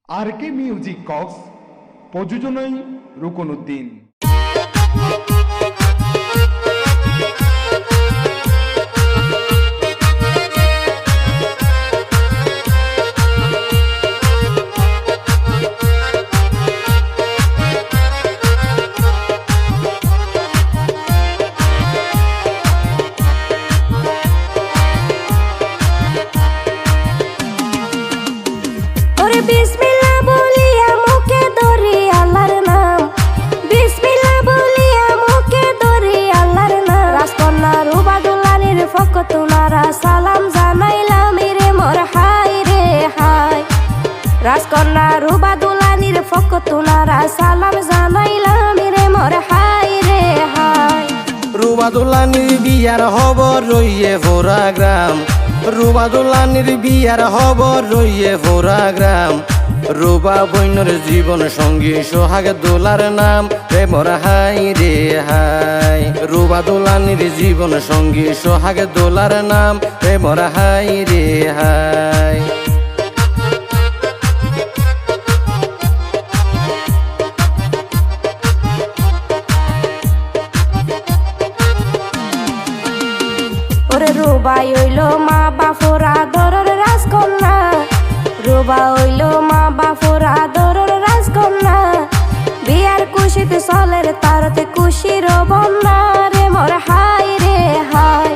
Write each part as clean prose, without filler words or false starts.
আর কে music Cox, প্রযোজনায় রুকনউদ্দিন। রাজকন্যা রুবা দুলানির ফক তোনারা সালাম জানাইলাম রে মোর হাই রে হাই। রুবা দুলানির বিয়ার খবর রইয়ে ভোরা গ্রাম, রুবা দুলানির বিয়ার খবর রইয়ে ভোরা গ্রাম। রুবা বইনর জীবন সঙ্গী সোহাগ দোলার নাম রে মোর হাই রে হাই। রুবা দুলানির জীবন সঙ্গী সোহাগ দোলার নাম রে মোর হাই রে হাই। রুবা হইল মা বাপর আদরের রাজকন্যা, রুবা হইল মা বাপর আদরের রাজকন্যা। বিয়ার খুশিতে চলের তারতে খুশির বন্যা রে মোর হাই রে হাই।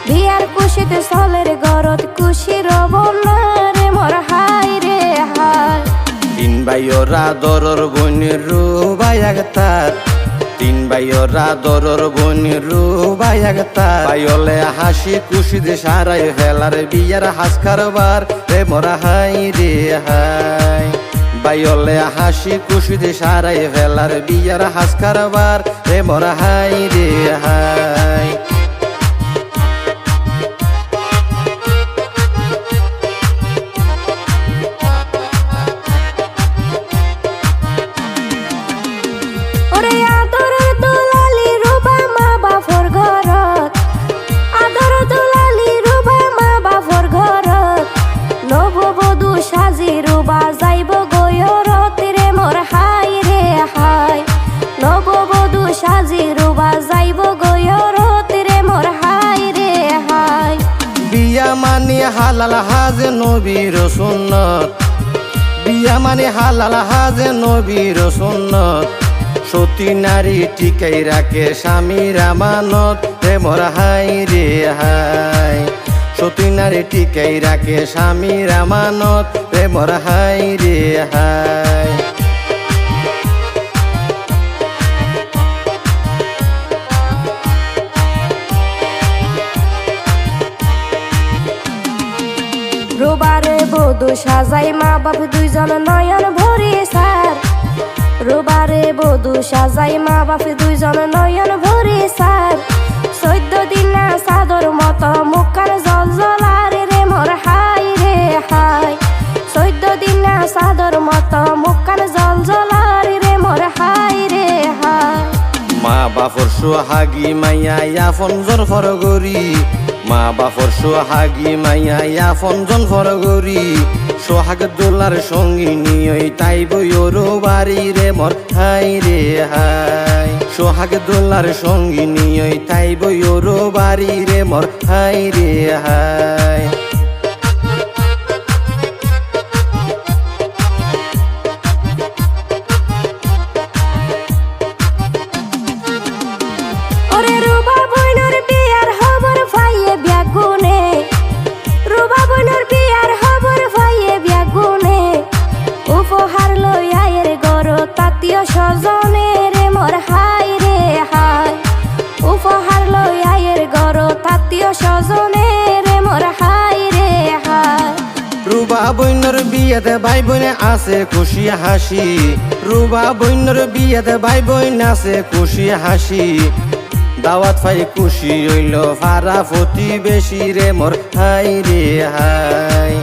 বিয়ার খুশিতে চলের গরত খুশির বন্যা রে মোর হাই রে হাই। তিন ভাইয়ের আদরের বোনের রুবা একতার, তিন ভাইয়ের আদরের বোনের রুবা একতার। ভাইলে হাসি খুশি দে সারাই ফেলার বিয়ার হাস কারবার রে মোর হাই রে হাই। ভাইলে হাসি খুশি দে সারাই ফেলার বিয়ার হাস কারবার রে মোর হাই রে হাই। বিয়া মানে হালাল হাজে নবীর সুন্নত, বিয়া মানে হালাল হাজে নবীর সুন্নত। সতী নারী টিকাই রাখে স্বামীর আমানত রে মোর হাই রে হাই। সতী নারী টিকাই রাখে স্বামীর আমানত রে মোর হাই রে হাই। রুবারে বধূ সাজাই মা বাপ দুইজন নয়ন ভরে সার, রুবারে বধূ সাজাই মা বাপ দুইজন নয়ন ভরে সার। 14 দিন না চাদর মতো মুখার জল জলারে রে মোর হাই রে হাই। 14 দিন না চাদর মতো মুখার জল জলারে রে মোর হাই রে হাই। মা বাপর সোহাগী মাইয়া আপন জন ফরগরি, মা বাপর সোহাগী মাইয়া আপন জন ফরগরি। সোহাগ দোলার সঙ্গী নিয়ই তাই বইর বাড়ি রে মোর হাই রে হাই। সোহাগ দোলার সঙ্গী নিয়ই তাই বইর বাড়ি রে মোর হাই রে হাই। উপহার লইয়ায়ের গর তাতীয় স্বজনে রে মোর হাই রে হাই। উপহার লইয়ায়ের গর তাতীয় স্বজনে রে মোর হাই রে হাই। রুবা বইনর বিয়াতে ভাই বোনে আছে খুশি হাসি, রুবা বইনর বিয়াতে ভাই বোন আছে খুশি হাসি। দাওয়াত পাই খুশি হইল ফারা প্রতিবেশী রে মোর হাই রে হাই।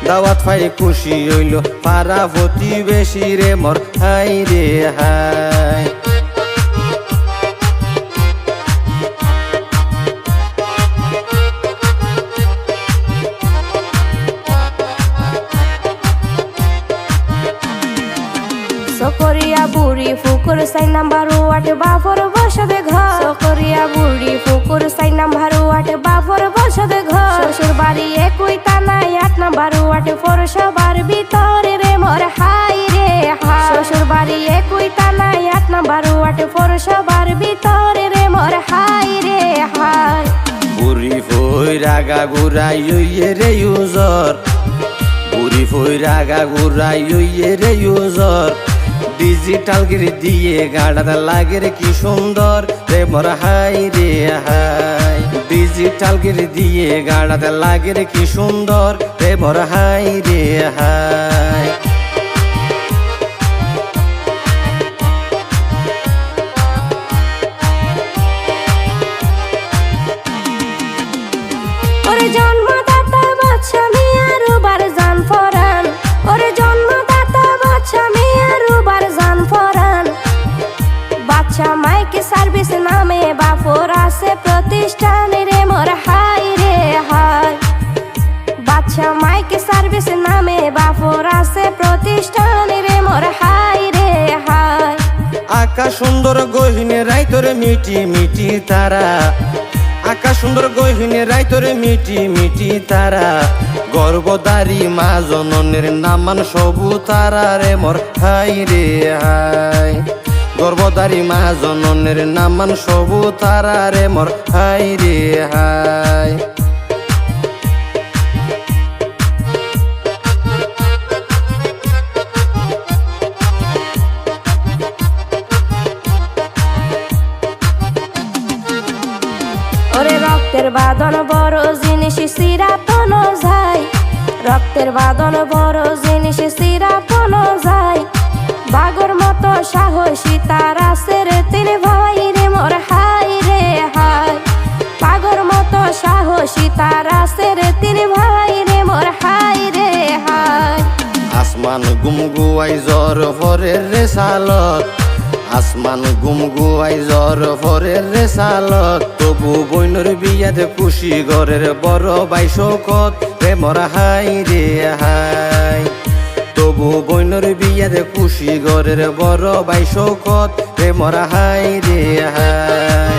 দাওয়াত পাই খুশি হইল পাড়া প্রতিবেশী রে মোর হাই রে হাই। সকরিয়া বুড়ি ফুকুর 4 নাম্বার ওয়াটে বাপর বসবে ঘর সকরিয়া বুড়ি ফুকুর 4 নাম্বার ওয়াটে বাপর বসবে ঘর শ্বশুর বাড়ি একই তানায় 8 নাম্বার ওয়াটে পৌরসভার ভিতরে রে মোর হাই রে হাই শ্বশুর বাড়ি একই তানায় 8 নাম্বার ওয়াটে পৌরসভার ভিতরে রে মোর হাই রে হাই বুড়ি ফই রাগা গুড়াই রে ইউজর বুড়ি ফই রাগা গুড়াই রে ইউজর ডিজিটাল গিরি দিয়ে গাড়াতে লাগে রে কি সুন্দর রে মোর হাই রে হাই ডিজিটাল গিরি দিয়ে গাড়াতে লাগে রে কি সুন্দর রে মোর হাই রে হাই ওরে জন্মদাতা বাচ্চা মিয়ার উবার জান ফরান ওরে জন্মদাতা বাচ্চা মিয়ার উবার জান ফরান বাচ্চা মাইকে সার্ভিস নামে বাপর আছে প্রতিষ্ঠান রে মোর হাই রে হাই বাচ্চা মাইকে সার্ভিস নামে বাপর আছে প্রতিষ্ঠান রে মোর হাই রে হাই আকাশ সুন্দর গহিনে রাইতরে মিটি মিটি তারা আকাশ সুন্দর গহিনে রাইতরে মিটি মিটি তারা গর্ভদারি মা জননের নামান সবু তারা রে মোর হাই রে হাই গর্ভদারি মা জননের নামান সবু তারা রে মোর হাই রে হাই ওরে রক্তের বাঁধন বড় জিনিস চিরাতন যায় রক্তের বাঁধন বড় জিনিস চিরাতন যায় বাগর মতো সাহসী তার আছে রে 3 ভাই রে মোর হাই রে হাই বাগর মতো সাহসী তার আছে রে 3 ভাই রে মোর হাই রে হাই আসমান গুমগুয়াই জ্বর ভরের রে সালত আসমান গুমগুয়াই জ্বর ভরের রে সালত তবু বইনর বিয়াতে খুশি ঘরের বড় ভাই শোকত রে মোর হাই রে হাই তবু বইনর বিয়াতে খুশি ঘরের বড় ভাই শোকত রে মোর হাই রে হাই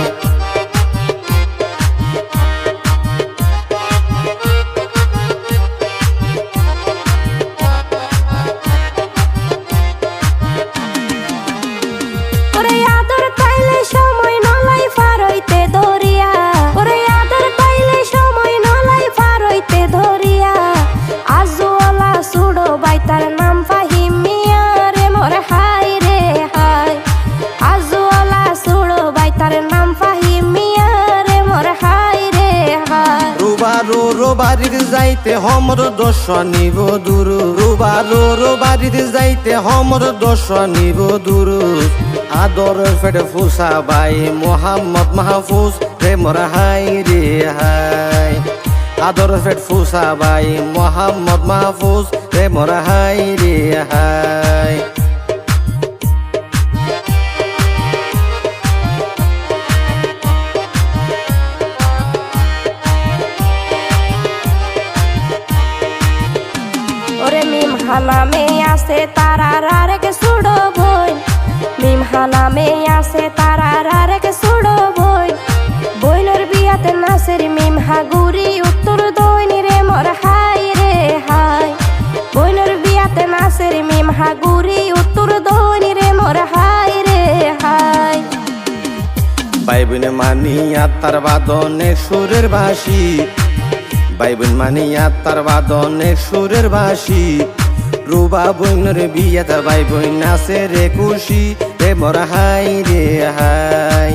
ওরে আদর পাইলে সময় নলাই পার হইতে ধরিয়া ওরে আদর পাইলে সময় নলাই পার হইতে ধরিয়া আজওয়ালা সুড়ো বাই তার নাম ফাহিম মিয়া রে মোর হাই রে হাই আজওয়ালা সুড়ো বাই তার নাম ফাহিম মিয়া রে মোর হাই রে হাই রুবারো বাড়িতে যাইতে হমর দশ নিব দূর রুবারো বাড়িতে যাইতে হমর দশ নিব দূর আদর ফেটে ফুসা বাই মোহাম্মদ মাহফুজ রে মোর হাই রে হাই আদর ফেট ফুসা বাই মোহাম্মদ মাহফুজ রে মোর হাই রে হাই ওরে মিমহানা মে আছে তারার আরেক সুড়ো বই মিমহানা মে আছে তারার আরেক সুড়ো বই বইনের বিয়াতে নাসের মিমহা গুরি উত্তর দইনি রে মোর হাই রে হাই বইনের বিয়াতে নাসের মিমহা গুরি উত্তর দইনি রে মোর হাই রে হাই ভাই বোন মানি আত্মার বাদনে সুরের বাসি ভাই বোন মানি আত্মার বাদনে সুরের বাসি রুবা বইনের বিয়াতে ভাই বোন আছে রে খুশি রে মোর হাই রে হাই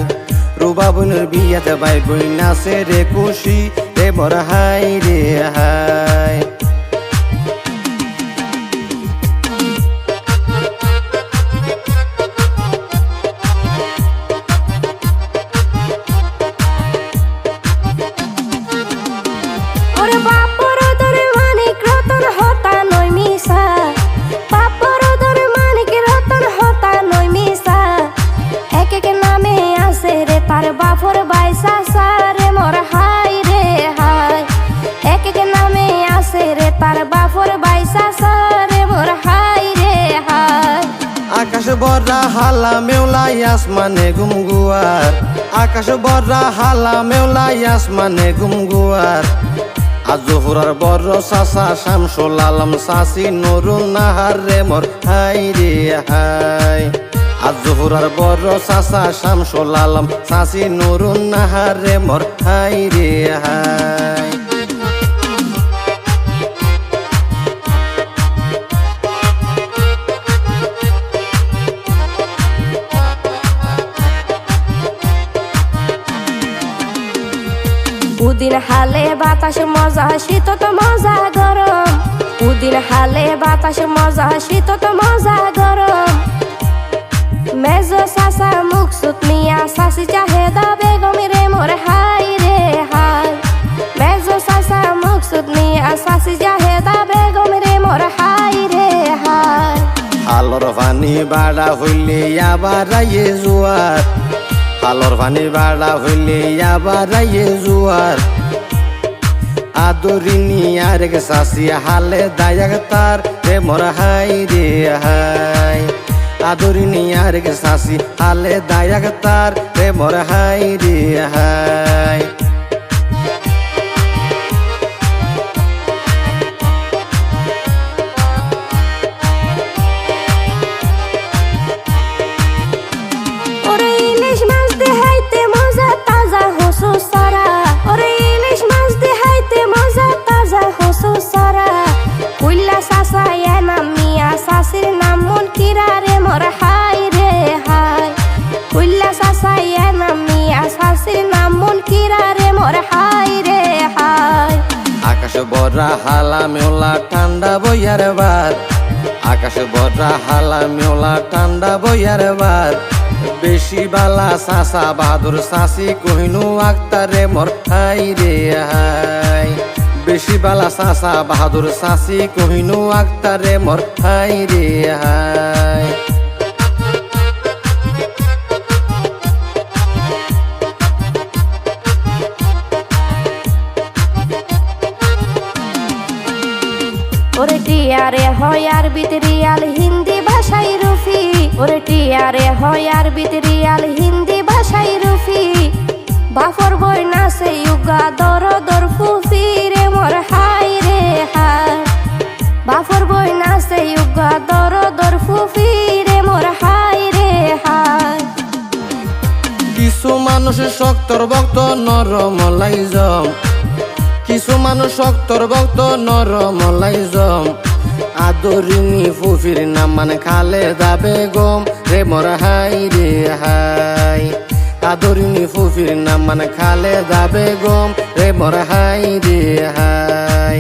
রুবা বইনের বিয়াতে ভাই বোন আছে রে খুশি রে মোর হাই রে হাই ওরে বাপর দরে মানিক রতন হতা নই মিশা বাপর দরে মানিক রতন হতা নই মিশা এক এক নামে আছে রে তার বাপর বাইসা সারে মোর হাই রে হাই এক এক নামে আছে আকাশ বড়া হালা মেওলাই আসমানে গুমগুয়ার আকাশ বড়া হালা মেওলাই আসমানে গুমগুয়ার আজ জোহরার বড় চাচা শামসুল আলম চাচি নুরুন নাহার রে মোর হাই রে হাই আজ জোহরার বড় চাচা শামসুল আলম চাচি নুরুন নাহার রে মোর হাই রে হাই উদিন হালে বাতাস মজা শীত তো মজা গরম উদিন হালে বাতাস মজা শীত তো মজা গরম মেজো চাচা মুকসুদ মিয়া চাচি চাহেদা বেগম রে মোর হাই রে হাই মেজো চাচা মুকসুদ মিয়া চাচি চাহেদা বেগম রে মোর হাই রে হাই আলোর পানি বাড়া হইলে আবার আইয়ে জোয়ার আলোর পানি বাড়া হইলে আবার আইয়ে জোয়ার আদরিনি আরেক চাচি হালে দায়াক তার রে মোর হাই রে হাই আদরিনি আরেক চাচি হালে দায়াক তার রে মোর হাই রে হাই আকাশ বড়া হালা মেওলা ঠান্ডা বইয়ার বার আকাশ বড়া হালা মেওলা ঠান্ডা বইয়ার বার বেশি বালা চাচা বাহাদুর চাচি কহিনু আক্তারে মোর হাই রে হাই বেশি বালা চাচা বাহাদুর চাচি কহিনু আক্তারে মোর হাই রে হাই ওরে টিয়ারে হয় আরবিত রিয়াল হিন্দি ভাষায় রুফি ওরে টিয়ারে হয় আরবিত রিয়াল হিন্দি ভাষায় রুফি বাফর বই নাচে ইউগা দর দর ফুফি রে মোর হাই রে হাই বাফর বই নাচে ইউগা দর দর ফুফি রে মোর হাই রে হাই কিছু মানুষ শক্তর ভক্ত নরম লাইজম কিছু মানুষ শক্তর ভক্ত নরম লাইজম আদরিনি ফুফির নাম মানে খালেদা বেগম রে মোর হাই রে হাই আদরিনি ফুফির নাম মানে খালেদা বেগম রে মোর হাই রে হাই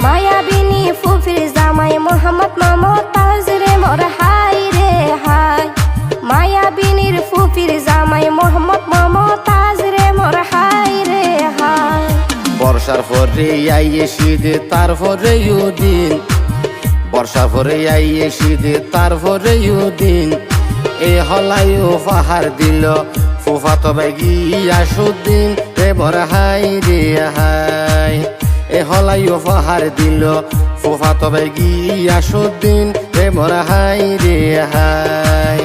মায়াবিনী ফুফির জামাই মোহাম্মদ মমতাজ রে মোর হাই রে হাই মায়াবিনীর ফুফির জামাই মোহাম্মদ মমতাজ রে মোর হাই রে হাই বর্ষার পরে আইয়ে শীতে তারপরে দিন বর্ষার পরে আইয়ে শীতে তারপরে দিন এ হলাইও পাহাড় দিল ফুফাতো ভাই গিয়াসুদ্দিন রে মোর হাই রে হাই এ হলাইও পাহাড় দিল ফুফাতো ভাই গিয়াসুদ্দিন রে মোর হাই রে হাই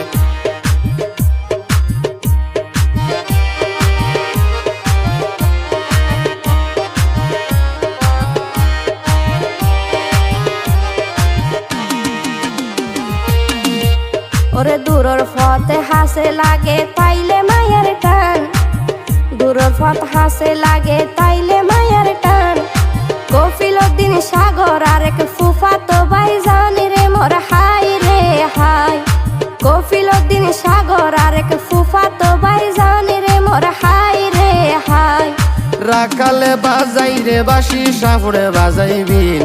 ওরে দূরের পথে হাসে লাগে তাইলে মায়ের টান দূরের পথ হাসে লাগে তাইলে মায়ের টান কফিলউদ্দিন সাগর আরেক ফুফাতো ভাই জানি রে মোর হাই রে হাই কফিলউদ্দিন সাগর আরেক ফুফাতো ভাই জানি রে মোর হাই রে হাই রাখালে বাজাই রে বাসি সাফরে বাজাইবিন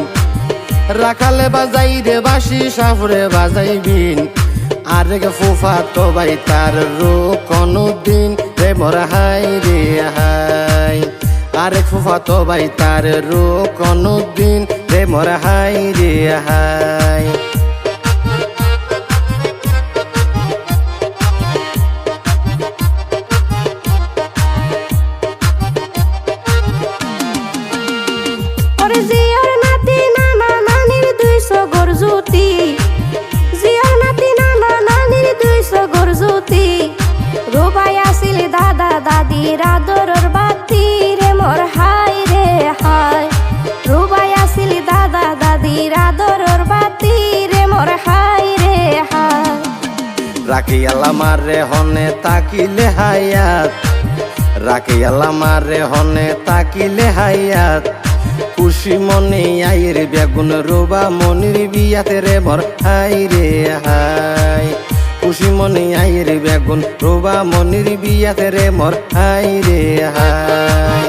রাখালে বাজাই রে বাসি সাফরে বাজাইবিন আরেক ফুফাতো ভাই তার রো কোনদিন রে মোর হাই রে হাই আরেক ফুফাতো ভাই তার রুকনুদ্দিন রে মোর হাই রে হাই। ওরে জিয়ার নাতি নানা নানির 200 গরজুতি, জিয়ার নাতি নানা নানির 200 গরজুতি। রুবাই আসিল দাদা দাদির আদরের বাতি রে মোর হাই রে হাই। রুবাই আসিল দাদা দাদির আদরের বাতি রে মোর হাই রে হাই। রাখি আল্লাহ মারে হনে তাকিলে হায়াত, রাখি আল্লাহ মারে হনে তাকিলে হায়াত। খুশি মনে আইর বেগুন রোবা মনির বিয়াতে রে মোর হাই রে হাই। খুশি মনে আইর বেগুন রোবা মনির বিয়াতে রে মোর হাই রে হাই।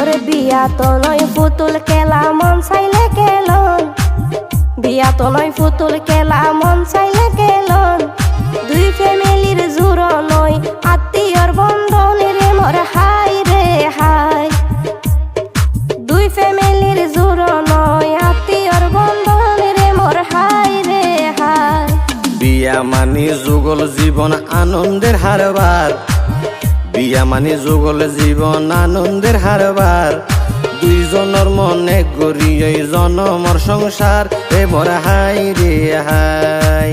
ওরে বিয়া তো নয় পুতুল খেলা মন চাইলে কেলন, বিয়া তো নয় পুতুল খেলা মন চাইলে কেলন। দুই ফ্যামিলির জুড়ো নয় আত্মীয়র বন্ধন রে মোর হাই রে হাই। দুই ফ্যামিলির জুড়ো নয় আত্মীয়র বন্ধন রে মোর হাই রে হাই। বিয়া মানি যুগল জীবন আনন্দের হারবার, বিয়া মানি যুগল জীবন আনন্দের হারবার। দুইজনের মনে গড়ি এই জনমর সংসার রে মোর হাই রে হাই।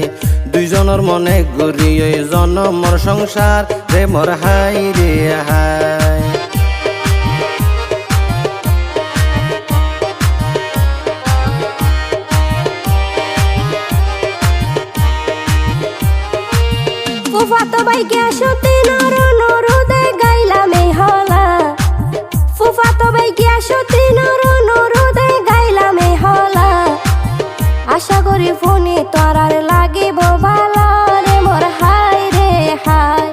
দুইজনের মনে গড়ি এই জনমর সংসার রে মোর হাই রে হাই। ফুফাতো ভাইকে আসতে নর নরু দে গাইলাম এই হলা। ফুফাতো ভাইকে আসতে নর নরু দে গাইলাম এই হলা। আশা করি ফোনে তোরার লাগিব ভালা রে মোর হাই রে হাই।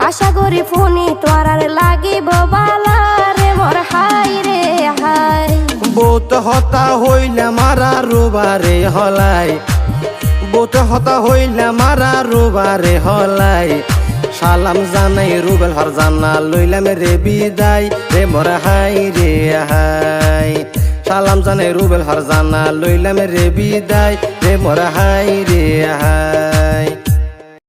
আশা করি ফোনে তোরার লাগিব ভালা রে মোর হাই রে হাই। বহুত হতা হইলে মারা রোবারে হলাই, বহুত হতা হইলে মারা রোবারে হলাই। সালাম জানাই রুবেল হর জানা লইলাম রে বিদায় রে মোর হাই রে হাই। সালাম জানাই রুবেল হর জানা লইলাম রে বিদায় রে মোর হাই রে হাই।